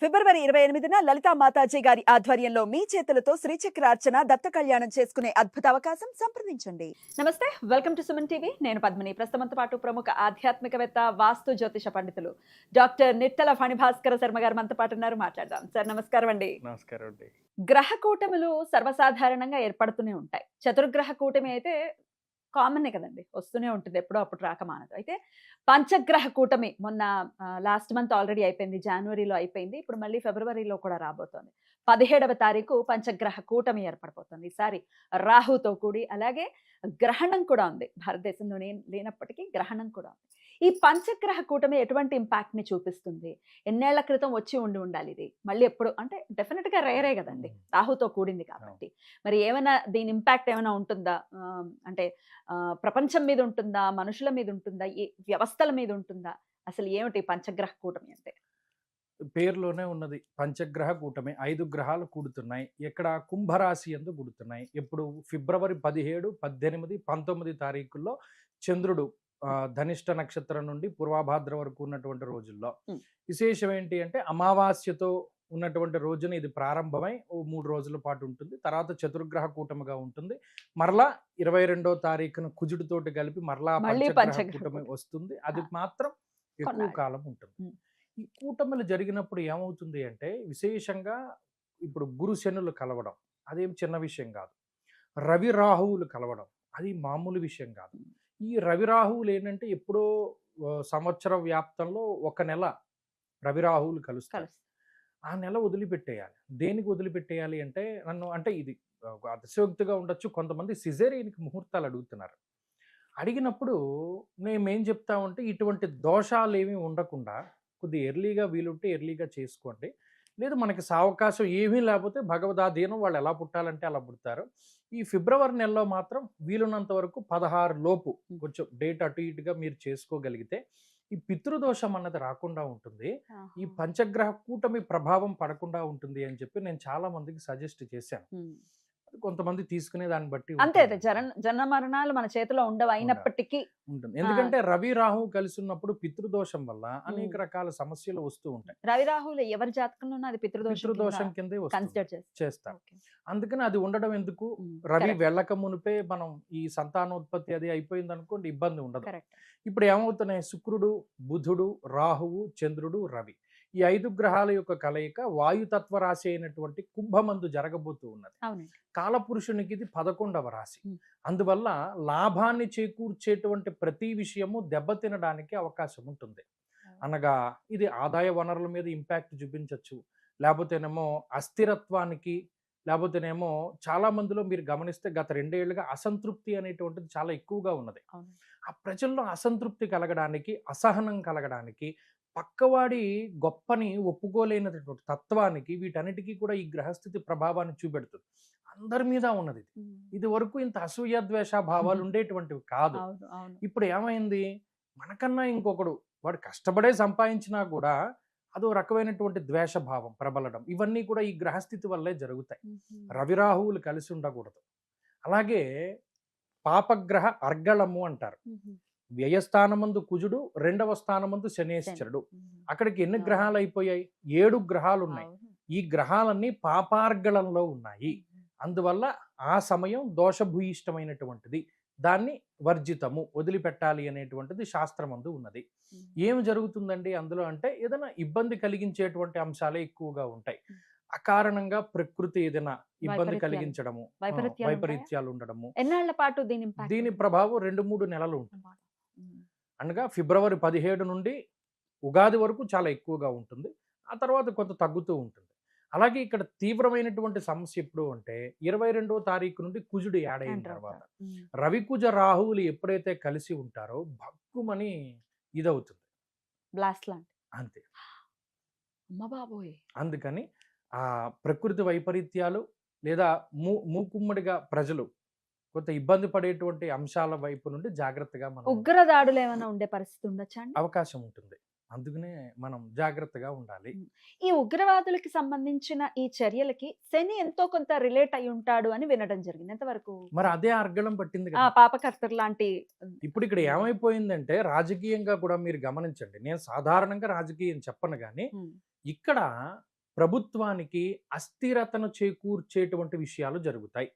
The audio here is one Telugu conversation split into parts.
ఫిబ్రవరి 28న లలితా మాతాజీ గారి ఆధ్వర్యంలో మీ చేతులతో శ్రీచక్రార్చన దత్త కళ్యాణం చేసుకునే అద్భుత అవకాశం సంప్రదించండి. నమస్తే, వెల్కమ్ టు సుమన్ టీవీ. నేను పద్మిని. ప్రస్తుతంతో పాటు ప్రముఖ ఆధ్యాత్మికవేత్త, వాస్తు జ్యోతిష పండితులు డాక్టర్ నిట్టల ఫణిభాస్కర శర్మ గారు మనతో పాటు ఉన్నారు. మాట్లాడదాం. సార్ నమస్కారం అండి. నమస్కారం అండి. గ్రహ కూటములు సర్వసాధారణంగా ఏర్పడుతూనే ఉంటాయి. చతుర్గ్రహ కూటమి అయితే కామనే కదండి, వస్తూనే ఉంటుంది, ఎప్పుడో అప్పుడు రాక మానదు. అయితే పంచగ్రహ కూటమి మొన్న లాస్ట్ మంత్ ఆల్రెడీ అయిపోయింది, జనవరిలో అయిపోయింది. ఇప్పుడు మళ్ళీ ఫిబ్రవరిలో కూడా రాబోతోంది. 17వ తారీఖు పంచగ్రహ కూటమి ఏర్పడిపోతుంది. ఈసారి రాహుతో కూడి, అలాగే గ్రహణం కూడా ఉంది. భారతదేశంలో లేనప్పటికీ గ్రహణం కూడా ఉంది. ఈ పంచగ్రహ కూటమి ఎటువంటి ఇంపాక్ట్ ని చూపిస్తుంది? ఎన్నేళ్ల క్రితం వచ్చి ఉండాలి ఇది, మళ్ళీ ఎప్పుడు అంటే డెఫినెట్ గా రేరే కదండి, రాహుతో కూడింది కాబట్టి. మరి ఏమైనా దీని ఇంపాక్ట్ ఏమైనా ఉంటుందా? అంటే ప్రపంచం మీద ఉంటుందా, మనుషుల మీద ఉంటుందా, ఈ వ్యవస్థల మీద ఉంటుందా? అసలు ఏమిటి పంచగ్రహ కూటమి అంటే? పేరులోనే ఉన్నది పంచగ్రహ కూటమి. 5 గ్రహాలు కూడుతున్నాయి. ఇక్కడ కుంభరాశి యందు కూడుతున్నాయి. ఇప్పుడు ఫిబ్రవరి 17, 18, 19 తారీఖుల్లో చంద్రుడు ధనిష్ట నక్షత్రం నుండి పూర్వభాద్ర వరకు ఉన్నటువంటి రోజుల్లో విశేషం ఏంటి అంటే, అమావాస్యతో ఉన్నటువంటి రోజున ఇది ప్రారంభమై 3 రోజుల పాటు ఉంటుంది. తర్వాత చతుర్గ్రహ కూటమిగా ఉంటుంది. మరలా 22వ తారీఖున కుజుడితోటి కలిపి మరలా పంచగ్రహ కూటమి వస్తుంది. అది మాత్రం ఎక్కువ కాలం ఉంటుంది. ఈ కూటములు జరిగినప్పుడు ఏమవుతుంది అంటే, విశేషంగా ఇప్పుడు గురు శనులు కలవడం అదేం చిన్న విషయం కాదు. రవి రాహువులు కలవడం అది మామూలు విషయం కాదు. ఈ రవి రాహువులు ఏంటంటే, ఎప్పుడో సంవత్సర వ్యాప్తంలో ఒక నెల రవి రాహువులు కలుస్తారు. ఆ నెల వదిలిపెట్టేయాలి. దేనికి వదిలిపెట్టేయాలి అంటే, అంటే ఇది అతిశయోక్తిగా ఉండొచ్చు, కొంతమంది సిజేరియన్కి ముహూర్తాలు అడుగుతున్నారు. అడిగినప్పుడు మేమేం చెప్తామంటే, ఇటువంటి దోషాలు ఏమీ ఉండకుండా కొద్దిగా ఎర్లీగా వీలుంటే ఎర్లీగా చేసుకోండి. లేదు మనకి సావకాశం ఏమీ లేకపోతే భగవదాధీనం, వాళ్ళు ఎలా పుట్టాలంటే అలా పుడతారు. ఈ ఫిబ్రవరి నెలలో మాత్రం వీలున్నంత వరకు 16 లోపు కొంచెం డేట్ అటు ఇటుగా మీరు చేసుకోగలిగితే ఈ పితృదోషం అన్నది రాకుండా ఉంటుంది. ఈ పంచగ్రహ కూటమి ప్రభావం పడకుండా ఉంటుంది అని చెప్పి నేను చాలా మందికి సజెస్ట్ చేశాను. కొంతమంది తీసుకునే దాన్ని బట్టి అంతే, జన్మ మరణాలు మన చేతిలో ఉండవు, అయినప్పటికీ ఉంటుంది. ఎందుకంటే రవి రాహు కలిసి ఉన్నప్పుడు పితృదోషం వల్ల అనేక రకాల సమస్యలు వస్తూ ఉంటాయి. రవి రాహులు ఎవరి జాతకంలో అది పితృదోషం కిందే చేస్తారు. అందుకని అది ఉండడం ఎందుకు? రవి వెళ్ళక మునిపే మనం ఈ సంతానోత్పత్తి అది అయిపోయింది అనుకోండి, ఇబ్బంది ఉండదు. ఇప్పుడు ఏమవుతున్నాయి? శుక్రుడు, బుధుడు, రాహువు, చంద్రుడు, రవి, ఈ 5 గ్రహాల యొక్క కలయిక వాయుతత్వ రాశి అయినటువంటి కుంభమందు జరగబోతూ ఉన్నది. కాలపురుషునికి ఇది 11వ రాశి. అందువల్ల లాభాన్ని చేకూర్చేటువంటి ప్రతి విషయము దెబ్బతినడానికి అవకాశం ఉంటుంది. అనగా ఇది ఆదాయ వనరుల మీద ఇంపాక్ట్ చూపించవచ్చు, లేకపోతేనేమో అస్థిరత్వానికి, లేకపోతేనేమో చాలా మందిలో మీరు గమనిస్తే గత 2 ఏళ్లుగా అసంతృప్తి అనేటువంటిది చాలా ఎక్కువగా ఉన్నది. ఆ ప్రజల్లో అసంతృప్తి కలగడానికి, అసహనం కలగడానికి, పక్కవాడి గొప్పని ఒప్పుకోలేనటువంటి తత్వానికి, వీటన్నిటికీ కూడా ఈ గ్రహస్థితి ప్రభావాన్ని చూపెడుతుంది. అందరి మీద ఉన్నది. ఇది వరకు ఇంత అసూయ ద్వేష భావాలు ఉండేటువంటివి కాదు. ఇప్పుడు ఏమైంది? మనకన్నా ఇంకొకడు వాడు కష్టపడే సంపాదించినా కూడా అదో రకమైనటువంటి ద్వేష భావం ప్రబలడం, ఇవన్నీ కూడా ఈ గ్రహస్థితి వల్లే జరుగుతాయి. రవిరాహువులు కలిసి ఉండకూడదు. అలాగే పాపగ్రహ అర్గళము అంటారు. వ్యయస్థానమందు కుజుడు, 2వ స్థానమందు శనేశ్వరుడు. అక్కడికి ఎన్ని గ్రహాలు అయిపోయాయి? 7 గ్రహాలు ఉన్నాయి. ఈ గ్రహాలన్నీ పాపార్గళంలో ఉన్నాయి. అందువల్ల ఆ సమయం దోషభూయిష్టమైనటువంటిది. దాన్ని వర్జితము, వదిలిపెట్టాలి అనేటువంటిది శాస్త్రమందు ఉన్నది. ఏమి జరుగుతుందండి అందులో అంటే, ఏదైనా ఇబ్బంది కలిగించేటువంటి అంశాలే ఎక్కువగా ఉంటాయి. అకారణంగా ప్రకృతి ఏదైనా ఇబ్బంది కలిగించడము, వైపరీత్యాలు ఉండడము. ఎన్నాళ్ల పాటు దీని ప్రభావం 2-3 నెలలు ఉంటుంది. అనగా ఫిబ్రవరి 17 నుండి ఉగాది వరకు చాలా ఎక్కువగా ఉంటుంది. ఆ తర్వాత కొంత తగ్గుతూ ఉంటుంది. అలాగే ఇక్కడ తీవ్రమైనటువంటి సమస్య ఎప్పుడు అంటే, 22వ తారీఖు నుండి కుజుడు యాడ్ అయిన తర్వాత రవికుజ రాహువులు ఎప్పుడైతే కలిసి ఉంటారో భక్కుమని ఇదవుతుంది, బ్లాస్ట్ లాంటి. అంతే. బాబోయ్. అందుకని ఆ ప్రకృతి వైపరీత్యాలు లేదా మూకుమ్మడిగా ప్రజలు కొంత ఇబ్బంది పడేటువంటి అంశాల వైపు నుండి జాగ్రత్తగా మనం ఉగ్రదాడులు ఏమైనా ఉండే పరిస్థితి ఉండొచ్చా? అవకాశం ఉంటుంది. అందుకనే మనం జాగ్రత్తగా ఉండాలి. ఈ ఉగ్రవాదులకి సంబంధించిన ఈ చర్యలకి శని ఎంతో కొంత రిలేట్ అయి ఉంటాడు అని వినడం జరిగింది. ఎంతవరకు? మరి అదే అర్గళం పట్టింది కదా, పాపకర్తర్ లాంటి. ఇప్పుడు ఇక్కడ ఏమైపోయిందంటే, రాజకీయంగా కూడా మీరు గమనించండి, నేను సాధారణంగా రాజకీయం చెప్పను కానీ ఇక్కడ ప్రభుత్వానికి అస్థిరతను చేకూర్చేటువంటి విషయాలు జరుగుతాయి.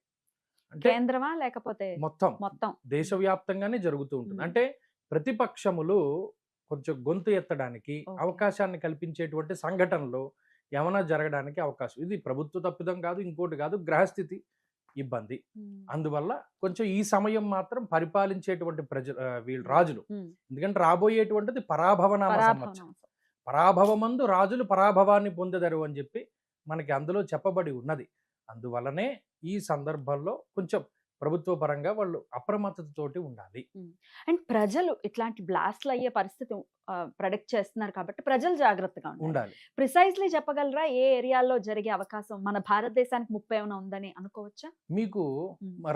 అంటే కేంద్రమా లేకపోతే మొత్తం మొత్తం దేశవ్యాప్తంగానే జరుగుతూ ఉంటుంది. మ్మ్. అంటే ప్రతిపక్షములు కొంచెం గొంతు ఎత్తడానికి ఓకే. అవకాశాన్ని కల్పించేటువంటి సంఘటనలు ఏమైనా జరగడానికి అవకాశం. ఇది ప్రభుత్వ తప్పిదం కాదు, ఇంకోటి కాదు, గ్రహస్థితి ఇబ్బంది. మ్మ్. అందువల్ల కొంచెం ఈ సమయం మాత్రం పరిపాలించేటువంటి వీళ్ళు రాజులు, మ్మ్. ఎందుకంటే రాబోయేటువంటిది పరాభవనామ సంవత్సరం. పరాభవనం. పరాభవమందు రాజులు పరాభవాన్ని పొందెదరు అని చెప్పి మనకి అందులో చెప్పబడి ఉన్నది. అందువలనే ఈ సందర్భంలో కొంచెం ప్రభుత్వ పరంగా వాళ్ళు అప్రమత్తతతోటి ఉండాలి. అండ్ ప్రజలు ఇట్లాంటి బ్లాస్ట్లు అయ్యే పరిస్థితి ప్రొడక్ట్ చేస్తున్నారు కాబట్టి ప్రజలు జాగ్రత్తగా ఉండాలి. ప్రిసైజ్లీ చెప్పగలరా ఏ ఏరియాలో జరిగే అవకాశం మన భారతదేశానికి ముప్పై ఏమైనా ఉందని అనుకోవచ్చా? మీకు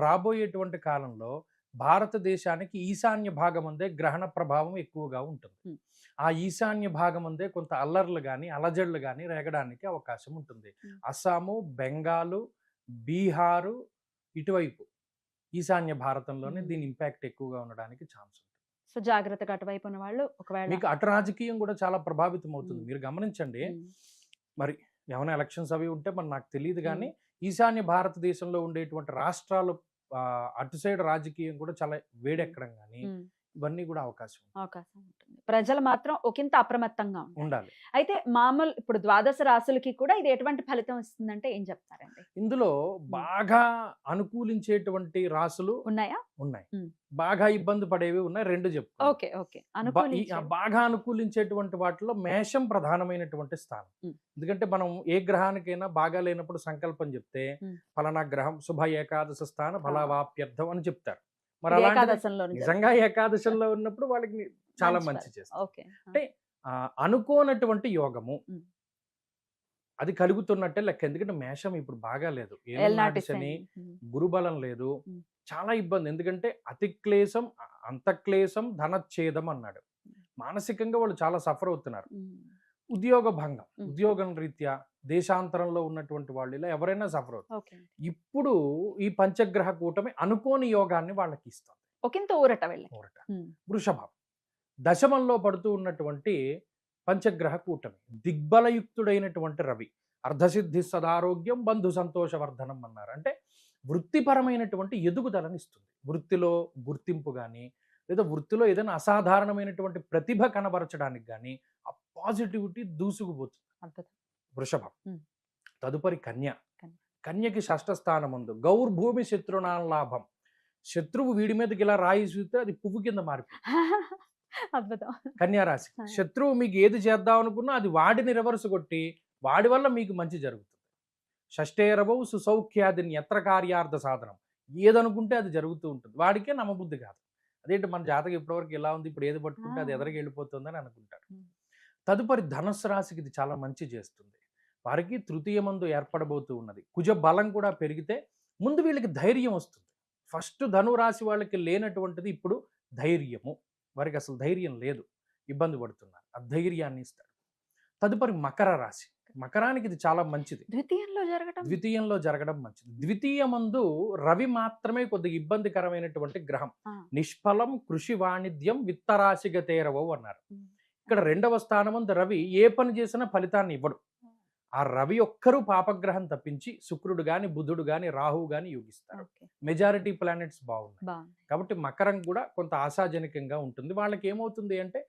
రాబోయేటువంటి కాలంలో భారతదేశానికి ఈశాన్య భాగం అందే గ్రహణ ప్రభావం ఎక్కువగా ఉంటుంది. ఆ ఈశాన్య భాగం అందే కొంత అల్లర్లు కానీ అలజడులు కానీ రేగడానికి అవకాశం ఉంటుంది. అస్సాము, బెంగాలు, బీహారు ఇటువైపు ఈశాన్య భారతంలోనే దీని ఇంపాక్ట్ ఎక్కువగా ఉండడానికి ఛాన్స్ ఉంటుంది. సో జాగ్రత్తగా అటువైపు ఉన్న వాళ్ళు ఒకవేళ మీకు అటు రాజకీయం కూడా చాలా ప్రభావితం అవుతుంది. మీరు గమనించండి, మరి ఏమైనా ఎలక్షన్స్ అవి ఉంటే మరి నాకు తెలియదు కానీ ఈశాన్య భారతదేశంలో ఉండేటువంటి రాష్ట్రాలు అటు సైడ్ రాజకీయం కూడా చాలా వేడెక్కడం కానీ ఇవన్నీ కూడా అవకాశం ఉంటుంది. ప్రజలు మాత్రం ఒకంత అప్రమత్తంగా ఉండాలి. అయితే మామూలు ఇప్పుడు ద్వాదశ రాశులకి కూడా ఇది ఎటువంటి ఫలితం ఇస్తుందంటే ఏం చెప్తారండి? ఇందులో బాగా అనుకూలించేటువంటి రాశులు ఉన్నాయి, బాగా ఇబ్బంది పడేవి ఉన్నాయి. రెండు చెప్తాను. బాగా అనుకూలించేటువంటి వాటిలో మేషం ప్రధానమైనటువంటి స్థానం. ఎందుకంటే మనం ఏ గ్రహానికైనా బాగా లేనప్పుడు సంకల్పం చెప్తే ఫలానా గ్రహం శుభ ఏకాదశ స్థాన ఫలావాప్యర్థం అని చెప్తారు. మరి నిజంగా ఏకాదశంలో ఉన్నప్పుడు వాళ్ళకి చాలా మంచి చేస్తారు. అంటే అనుకోనటువంటి యోగము అది కలుగుతున్నట్టే లెక్క. ఎందుకంటే మేషం ఇప్పుడు బాగా లేదు, శని, గురుబలం లేదు, చాలా ఇబ్బంది. ఎందుకంటే అతి క్లేశం, అంతఃక్లేశం, ధనచ్ఛేదం అన్నాడు. మానసికంగా వాళ్ళు చాలా సఫర్ అవుతున్నారు. ఉద్యోగ భంగం, ఉద్యోగం రీత్యా దేశాంతరంలో ఉన్నటువంటి వాళ్ళు ఇలా ఎవరైనా సఫర్ అవుతారు. ఇప్పుడు ఈ పంచగ్రహ కూటమి అనుకోని యోగాన్ని వాళ్ళకి ఇస్తుంది. ఊరట. వృషభం దశమంలో పడుతూ ఉన్నటువంటి పంచగ్రహ కూటమి, దిగ్బలయుక్తుడైనటువంటి రవి, అర్ధసిద్ధి సదారోగ్యం బంధు సంతోషవర్ధనం అన్నారు. అంటే వృత్తిపరమైనటువంటి ఎదుగుదలని ఇస్తుంది. వృత్తిలో గుర్తింపు కానీ లేదా వృత్తిలో ఏదైనా అసాధారణమైనటువంటి ప్రతిభ కనబరచడానికి కానీ ఆ పాజిటివిటీ దూసుకుపోతుంది. వృషభం. తదుపరి కన్య. కన్యకి షష్ఠ స్థానం ఉంది. గౌర్భూమి శత్రునాం లాభం. శత్రువు వీడి మీదకి ఇలా రాయి చూస్తే అది పువ్వు కింద మారిపోతుంది. కన్యారాశి. శత్రువు మీకు ఏది చేద్దాం అనుకున్నా అది వాడిని రివర్స్ కొట్టి వాడి వల్ల మీకు మంచి జరుగుతుంది. షష్ఠేరవౌ సుసౌఖ్యాదిని ఎత్ర కార్యార్థ సాధనం. ఏదనుకుంటే అది జరుగుతూ ఉంటుంది. వాడికే నమ్మబుద్ధి కాదు. అదేంటి మన జాతకం ఇప్పటివరకు ఎలా ఉంది, ఇప్పుడు ఏది పట్టుకుంటే అది ఎదరికి వెళ్ళిపోతుందని అనుకుంటారు. తదుపరి ధనుస్సు రాశికి ఇది చాలా మంచి చేస్తుంది. వారికి తృతీయమందు ఏర్పడబోతూ ఉన్నది. కుజ బలం కూడా పెరిగితే ముందు వీళ్ళకి ధైర్యం వస్తుంది. ఫస్ట్ ధనురాశి వాళ్ళకి లేనటువంటిది ఇప్పుడు ధైర్యము. వారికి అసలు ధైర్యం లేదు, ఇబ్బంది పడుతున్నారు. ఆ ధైర్యాన్ని ఇస్తాడు. తదుపరి మకర రాశి. మకరానికి ఇది చాలా మంచిది. ద్వితీయంలో జరగడం మంచిది. ద్వితీయమందు రవి మాత్రమే కొద్దిగా ఇబ్బందికరమైనటువంటి గ్రహం. నిష్ఫలం కృషి వాణిజ్యం విత్తరాశిగతేరవవు అన్నారు. ఇక్కడ రెండవ స్థానమందు రవి ఏ పని చేసినా ఫలితాన్ని ఇవ్వడు. ఆ రవి ఒక్కరు పాపగ్రహం తప్పించి శుక్రుడు గాని బుధుడు గాని రాహువు గాని యోగిస్తారు. మెజారిటీ ప్లానెట్స్ బాగున్నాయి కాబట్టి మకరం కూడా కొంత ఆశాజనకంగా ఉంటుంది. వాళ్ళకి ఏమవుతుంది అంటే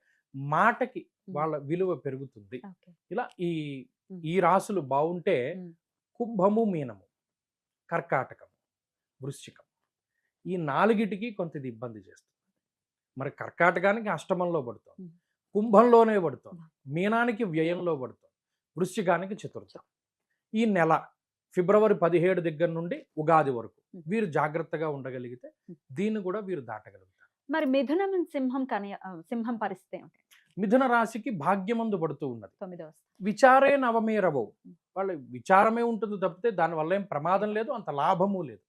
మాటకి వాళ్ళ విలువ పెరుగుతుంది. ఇలా ఈ రాశులు బాగుంటే కుంభము, మీనము, కర్కాటకము, వృశ్చికం ఈ నాలుగిటికి కొంత ఇది ఇబ్బంది చేస్తుంది. మరి కర్కాటకానికి అష్టమంలో పడుతుంది, కుంభంలోనే పడుతుంది, మీనానికి వ్యయంలో పడుతుంది, వృశ్చికానికి చతుర్థం. ఈ నెల ఫిబ్రవరి 17 దగ్గర నుండి ఉగాది వరకు వీరు జాగ్రత్తగా ఉండగలిగితే దీన్ని కూడా వీరు దాటగలుగుతారు. మరి మిథునం, సింహం పరిస్థితి ఏమిటి? మిథున రాశికి భాగ్యమందు పడుతూ ఉన్నది. విచారే నవమేరవో. వాళ్ళ విచారమే ఉంటుంది తప్పితే దానివల్ల ఏం ప్రమాదం లేదు, అంత లాభము లేదు.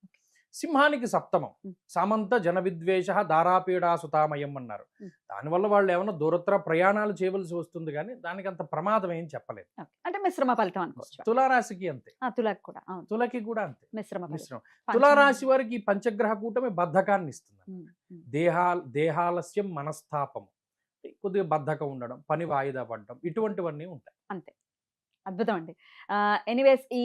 సింహానికి సప్తమం. సామంత జన విద్వేష దారాపీడా సుతామయం అన్నారు. దానివల్ల వాళ్ళు ఏమైనా దూరత్ర ప్రయాణాలు చేయవలసి వస్తుంది కానీ దానికి అంత ప్రమాదం ఏం చెప్పలేదు. అంటే మిశ్రమ ఫలితం అనుకోవచ్చు. తులారాశికి అంతే, తులకి కూడా అంతే మిశ్రమం. తులారాశి వారికి ఈ పంచగ్రహ కూటమి బద్ధకాన్ని ఇస్తుంది. దేహాలస్యం, మనస్తాపము, కొద్దిగా బద్ధకం ఉండడం, పని వాయిదా పడడం, ఇటువంటివన్నీ ఉంటాయి. అంతే. అద్భుతం అండి. ఎనీవేస్ ఈ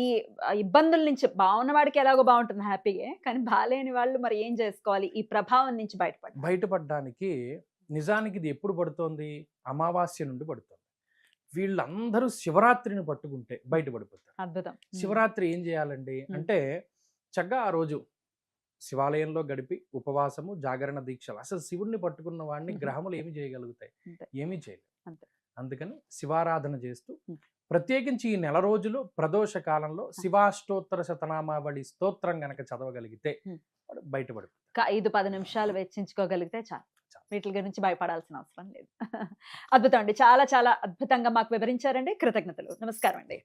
ఇబ్బందుల నుంచి బాగున్న వాడికి ఎలాగో బాగుంటుంది హ్యాపీగే. కానీ బాలేని వాళ్ళు మరి ఏం చేసుకోవాలి ఈ ప్రభావం నుంచి బయటపడడానికి? బయటపడడానికి నిజానికి ఇది ఎప్పుడు పడుతోంది? అమావాస్య నుండి పడుతుంది. వీళ్ళందరూ శివరాత్రిని పట్టుకుంటే బయటపడిపోతారు. అద్భుతం. శివరాత్రి ఏం చేయాలండి అంటే చక్కగా ఆ రోజు శివాలయంలో గడిపి ఉపవాసము, జాగరణ దీక్షలు. అసలు శివుడిని పట్టుకున్న వాడిని గ్రహములు ఏమి చేయగలుగుతాయి? అంతే. ఏమీ చేయలేవు. అంతే. అందుకని శివారాధన చేస్తూ ఉం. ప్రత్యేకించి ఈ నెల రోజులు ప్రదోష కాలంలో శివాష్టోత్తర శతనామావళి స్తోత్రం గనక చదవగలిగితే ఉం. వాడు బయటపడు. 5-10 నిమిషాలు వెచ్చించుకోగలిగితే చాలు. వీటి గురించి భయపడాల్సిన అవసరం లేదు. అద్భుతం అండి. చాలా చాలా అద్భుతంగా మాకు వివరించారండి. కృతజ్ఞతలు. నమస్కారం అండి.